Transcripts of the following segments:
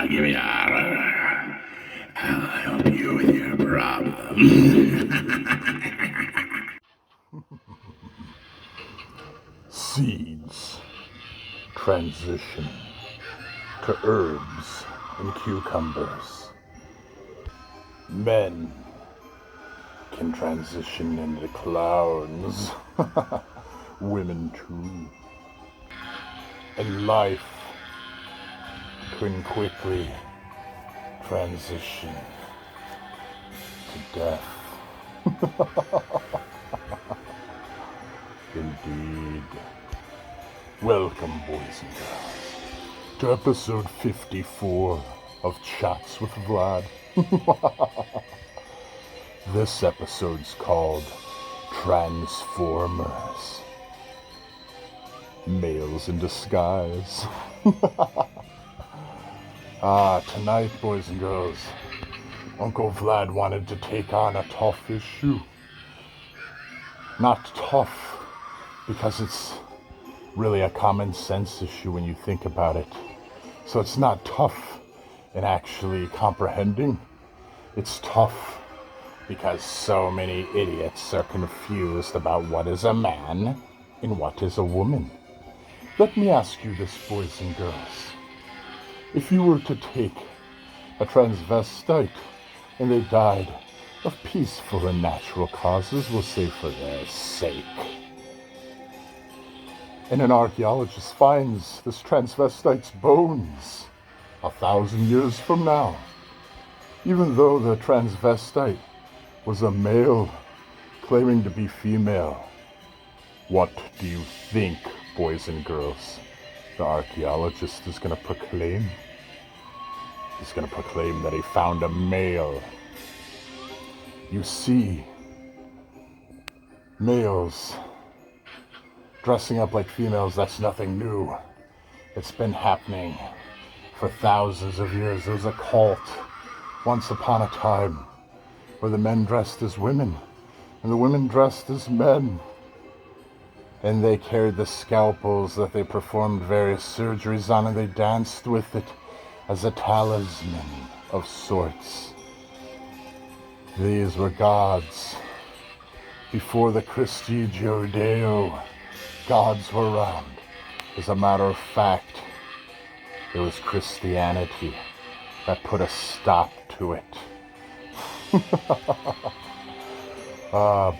Give me that. I'll help you with your problem. Seeds transition to herbs and cucumbers. Men can transition into clowns. Women too. And life can quickly transition to death. Indeed. Welcome, boys and girls, to episode 54 of Chats with Vlad. This episode's called Transformers. Males in disguise. Tonight, boys and girls, Uncle Vlad wanted to take on a tough issue. Not tough, because it's really a common sense issue when you think about it. So it's not tough in actually comprehending. It's tough because so many idiots are confused about what is a man and what is a woman. Let me ask you this, boys and girls. If you were to take a transvestite and they died of peaceful and natural causes, we'll say for their sake, and an archaeologist finds this transvestite's bones 1,000 years from now, even though the transvestite was a male claiming to be female, what do you think, boys and girls, the archaeologist is going to proclaim? He's going to proclaim that he found a male. You see, males dressing up like females, that's nothing new. It's been happening for thousands of years. There was a cult once upon a time where the men dressed as women and the women dressed as men. And they carried the scalpels that they performed various surgeries on, and they danced with it as a talisman of sorts. These were gods. Before the Christi Judeo, gods were around. As a matter of fact, it was Christianity that put a stop to it.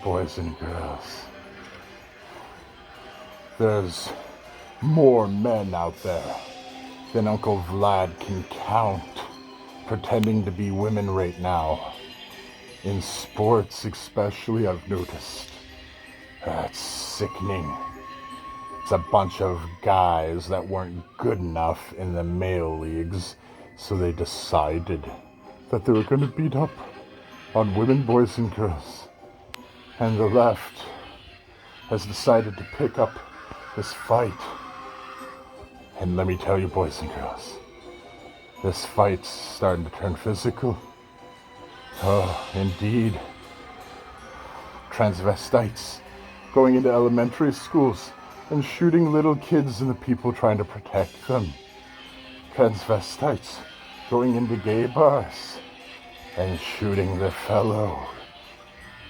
Boys and girls. There's more men out there than Uncle Vlad can count, pretending to be women right now. In sports especially, I've noticed. It's sickening. It's a bunch of guys that weren't good enough in the male leagues, so they decided that they were going to beat up on women, boys, and girls. And the left has decided to pick up this fight. And let me tell you, boys and girls, this fight's starting to turn physical. Oh, indeed. Transvestites going into elementary schools and shooting little kids and the people trying to protect them. Transvestites going into gay bars and shooting their fellow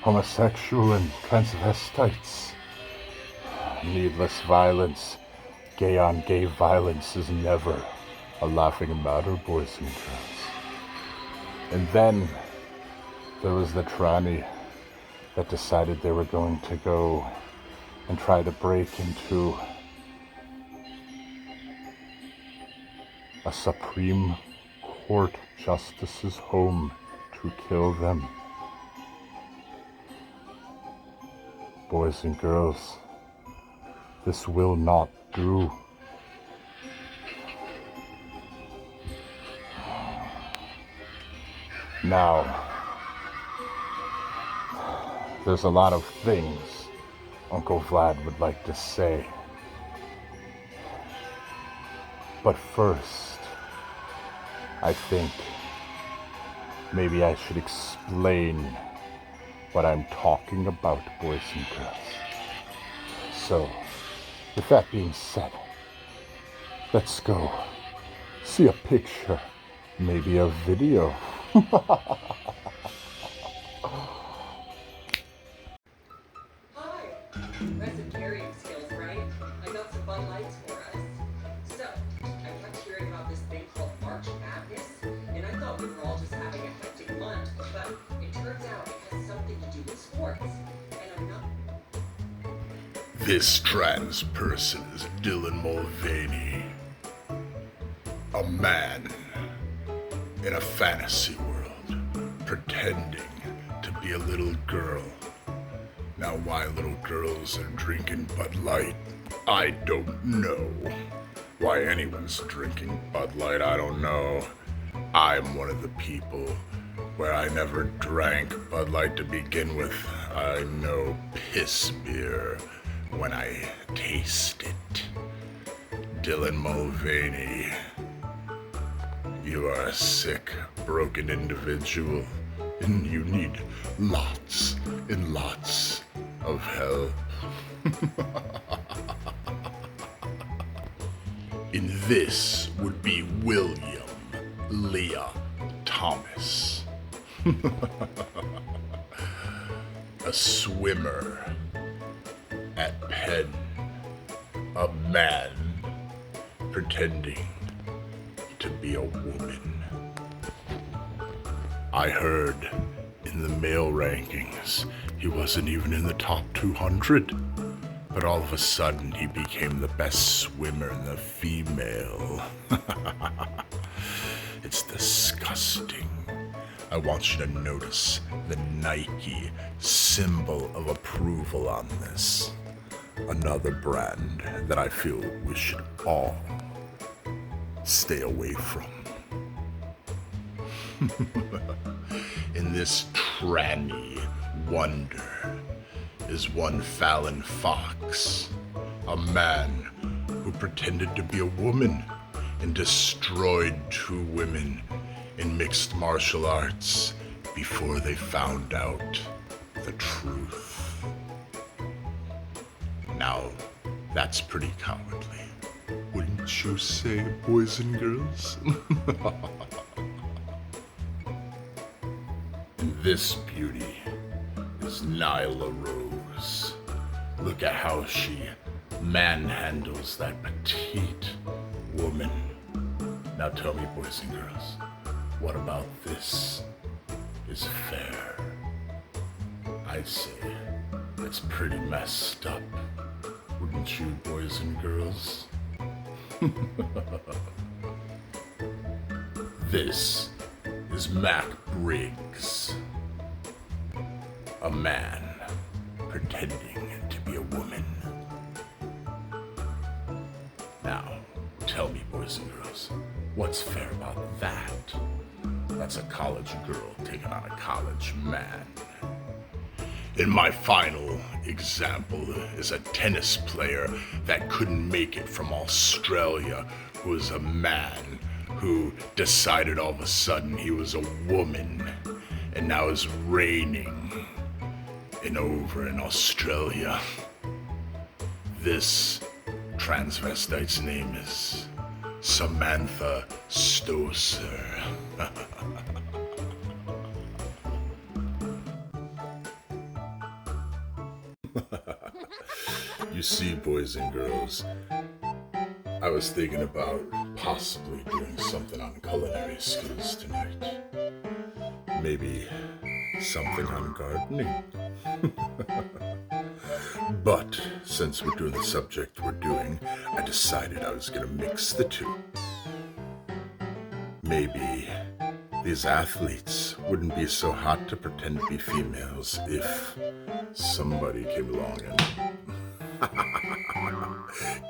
homosexual and transvestites. Needless violence, gay on gay violence is never a laughing matter, boys and girls. And then there was the tranny that decided they were going to go and try to break into a Supreme Court justice's home to kill them. Boys and girls, this will not do. Now, there's a lot of things Uncle Vlad would like to say. But first, I think maybe I should explain what I'm talking about, boys and girls. So, with that being said, let's go see a picture, maybe a video. Hi! Impressive carrying skills, right? I got some fun lights for us. So, I kept hearing about this thing called March Madness, and I thought we were all just having a hectic month, but it turns out it has something to do with sports. And I'm not... This trans person is Dylan Mulvaney. A man in a fantasy world, pretending to be a little girl. Now why little girls are drinking Bud Light, I don't know. Why anyone's drinking Bud Light, I don't know. I'm one of the people where I never drank Bud Light to begin with. I know piss beer when I taste it. Dylan Mulvaney, you are a sick, broken individual, and you need lots and lots of help. And this would be William Leah Thomas. A swimmer at Penn. A man pretending to be a woman. I heard in the male rankings he wasn't even in the top 200. But all of a sudden he became the best swimmer in the female. It's disgusting. I want you to notice the Nike symbol of approval on this. Another brand that I feel we should all stay away from. In this tranny wonder is one Fallon Fox, a man who pretended to be a woman and destroyed 2 women in mixed martial arts before they found out the truth. Now, that's pretty cowardly, wouldn't you say, boys and girls? And this beauty is Nyla Rose. Look at how she manhandles that petite woman. Now tell me, boys and girls, what about this is fair? I'd say it's pretty messed up, wouldn't you, boys and girls? This is Mac Briggs, a man pretending to be a woman. Now, tell me, boys and girls, what's fair about that? That's a college girl taking on a college man. And my final example is a tennis player that couldn't make it from Australia, who was a man who decided all of a sudden he was a woman and now is reigning over in Australia. This transvestite's name is Samantha Stoser. You see, boys and girls, I was thinking about possibly doing something on culinary skills tonight. Maybe something on gardening. But since we're doing the subject we're doing, I decided I was gonna mix the two. Maybe these athletes wouldn't be so hot to pretend to be females if somebody came along and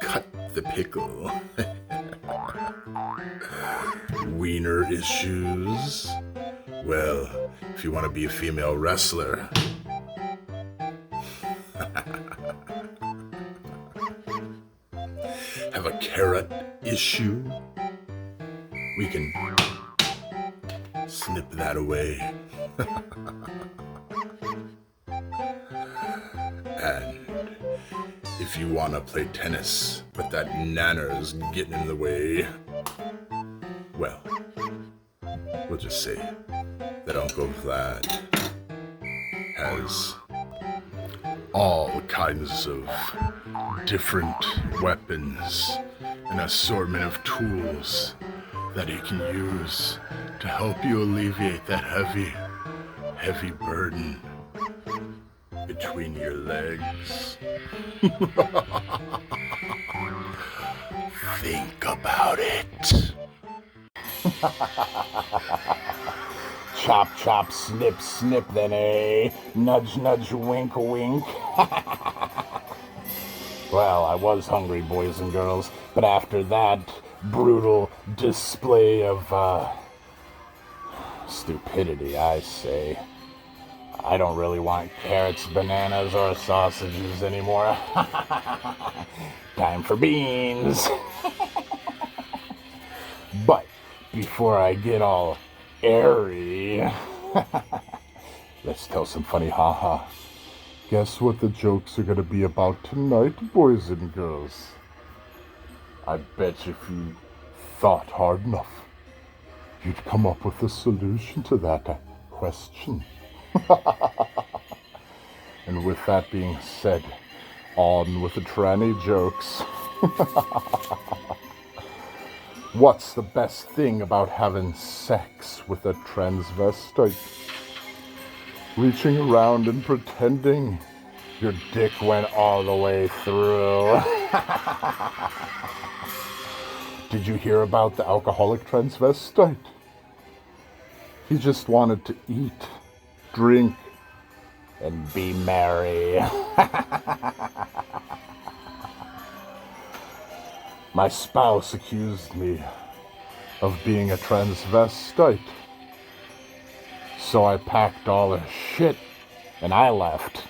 cut the pickle. Wiener issues? Well, if you want to be a female wrestler, have a carrot issue, we can snip that away. And if you want to play tennis, but that nanner's getting in the way, well, we'll just say that Uncle Vlad has all kinds of different weapons, an assortment of tools that he can use to help you alleviate that heavy burden between your legs. Think about it. Chop, chop, snip, snip, then nudge, nudge, wink, wink. Well, I was hungry, boys and girls, but after that brutal display of, stupidity, I say, I don't really want carrots, bananas, or sausages anymore. Time for beans. But before I get all airy, let's tell some funny haha. Guess what the jokes are gonna be about tonight, boys and girls? I bet if you thought hard enough, you'd come up with a solution to that question. And with that being said, on with the tranny jokes. What's the best thing about having sex with a transvestite? Reaching around and pretending your dick went all the way through. Did you hear about the alcoholic transvestite? He just wanted to eat, drink, and be merry. My spouse accused me of being a transvestite. So I packed all her shit and I left.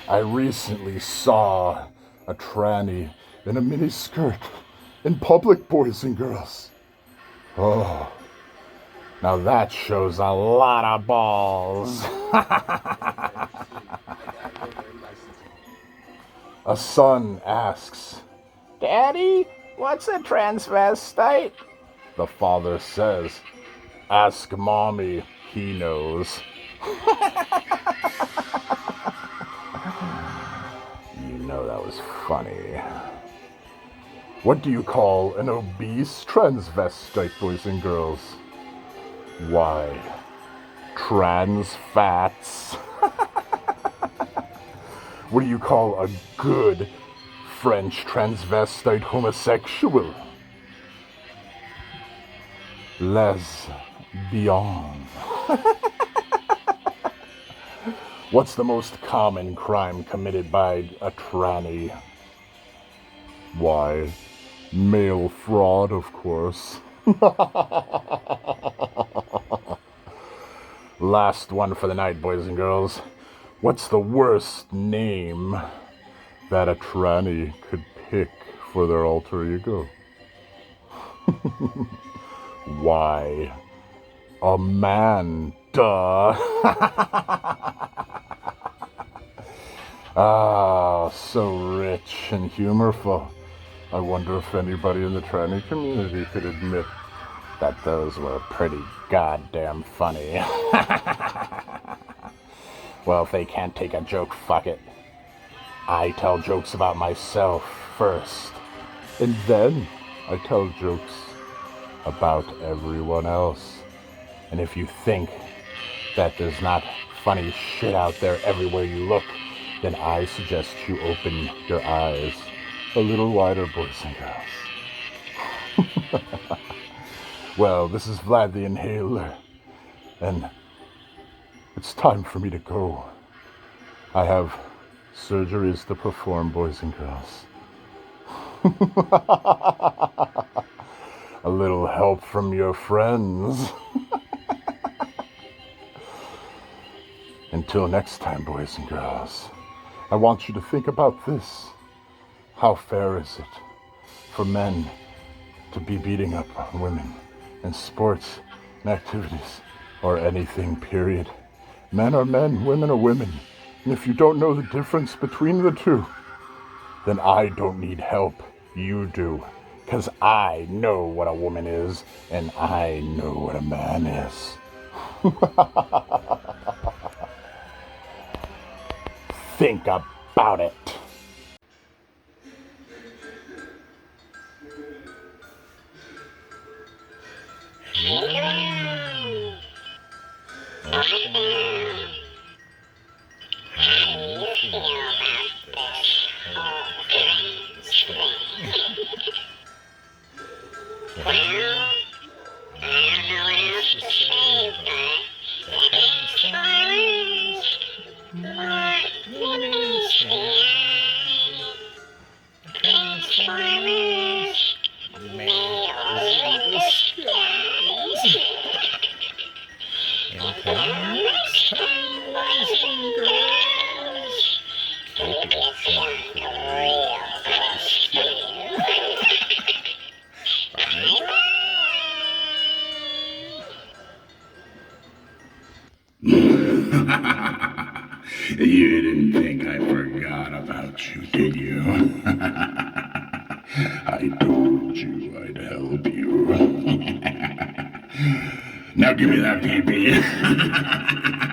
I recently saw a tranny in a miniskirt in public, boys and girls. Oh, now that shows a lot of balls. A son asks, "Daddy, what's a transvestite?" The father says, "Ask mommy, he knows." You know that was funny. What do you call an obese transvestite, boys and girls? Why, trans fats. What do you call a good French transvestite homosexual? Lesbian. What's the most common crime committed by a tranny? Why, mail fraud, of course. Last one for the night, boys and girls. What's the worst name that a tranny could pick for their alter ego? Why, Amanda. Ah, so rich and humorful. I wonder if anybody in the tranny community could admit that those were pretty goddamn funny. Well, if they can't take a joke, fuck it. I tell jokes about myself first, and then I tell jokes about everyone else. And if you think that there's not funny shit out there everywhere you look, then I suggest you open your eyes a little wider, boys and girls. Well, this is Vlad the Inhaler, and it's time for me to go. I have surgeries to perform, boys and girls. A little help from your friends. Until next time, boys and girls, I want you to think about this. How fair is it for men to be beating up on women in sports and activities or anything, period? Men are men, women are women. And if you don't know the difference between the two, then I don't need help. You do. Because I know what a woman is, and I know what a man is. Think about it. You didn't think I forgot about you, did you? I told you I'd help you. Now give me that pee-pee.